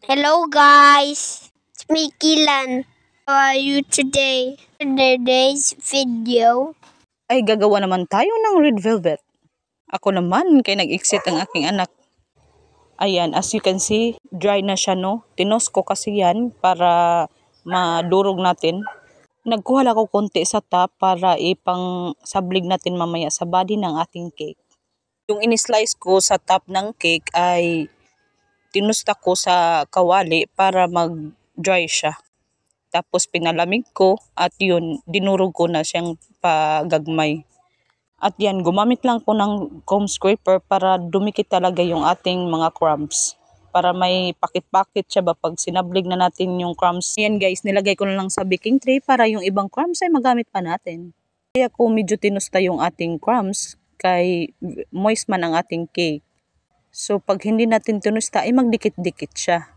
Hello guys, it's me Kilan. How are you today? Today's video. Ay gagawa naman tayo ng red velvet. Ako naman kay nag-exit ang aking anak. Ayan, as you can see, dry na siya no. Tinos ko kasi yan para madurog natin. Nagkuha lang ako konti sa top para ipang sablig natin mamaya sa body ng ating cake. Yung in-slice ko sa top ng cake ay tinusta ko sa kawali para mag-dry siya. Tapos pinalamig ko at yun, dinurog ko na siyang pagagmay. At yan, gumamit lang ko ng comb scraper para dumikit talaga yung ating mga crumbs. Para may pakit-pakit siya ba pag sinablig na natin yung crumbs. Yan guys, nilagay ko na lang sa baking tray para yung ibang crumbs ay magamit pa natin. Kaya ko medyo tinusta yung ating crumbs kay moist man ang ating cake. So pag hindi natin tinusta ay magdikit-dikit siya.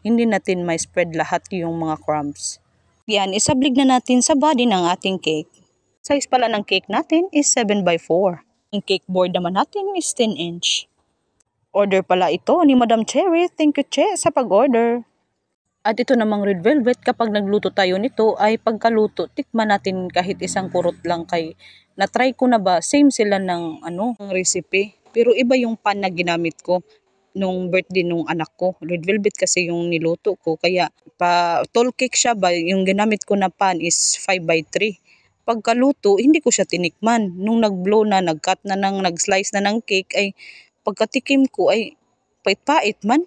Hindi natin may spread lahat yung mga crumbs. Yan, isablig na natin sa body ng ating cake. Size pala ng cake natin is 7x4. Ang cake board naman natin is 10 inch. Order pala ito ni Madam Cherry. Thank you, Che, sa pag-order. At ito namang red velvet, kapag nagluto tayo nito ay pagkaluto, tikman natin kahit isang kurot lang kay na-try ko na ba, same sila ng recipe. Pero iba yung pan na ginamit ko nung birthday nung anak ko. Red velvet kasi yung niluto ko. Kaya pa tall cake siya ba, yung ginamit ko na pan is 5x3. Pagkaluto, hindi ko siya tinikman. Nung nag-blow na, nag-cut na nag-slice na ng cake, ay pagkatikim ko ay pait-pait man.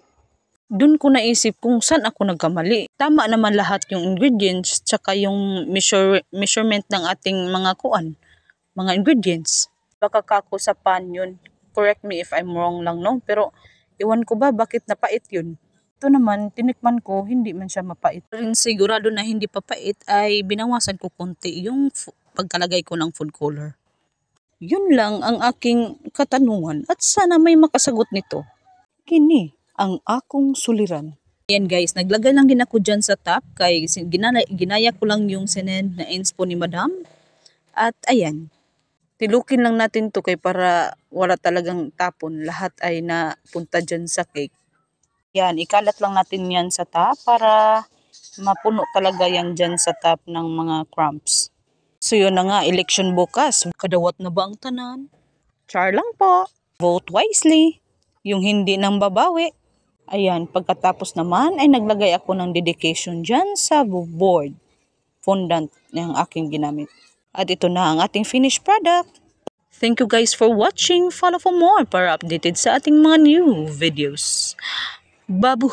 Doon ko naisip kung saan ako nagkamali. Tama naman lahat yung ingredients, tsaka yung measurement ng ating mga ingredients. Baka kako sa pan yun. Correct me if I'm wrong lang, no? Pero iwan ko ba bakit napait yun? Ito naman, tinikman ko, hindi man siya mapait. Rin sigurado na hindi papait ay binawasan ko konti yung pagkalagay ko ng food color. Yun lang ang aking katanungan at sana may makasagot nito. Kini ang akong suliran. Ayan guys, naglagay lang din ako dyan sa top kay ginaya ko lang yung sinend na inspo ni Madam. At ayan, tilukin lang natin to kay para wala talagang tapon. Lahat ay napunta dyan sa cake. Yan, ikalat lang natin yan sa top para mapuno talaga yan dyan sa top ng mga crumbs. So yun na nga, election bukas. Kadawat na ba ang tanan? Char lang po. Vote wisely. Yung hindi nang babawi. Ayan, pagkatapos naman ay naglagay ako ng dedication dyan sa board. Fondant ng aking ginamit. At ito na ang ating finished product. Thank you guys for watching. Follow for more para updated sa ating mga new videos. Babu!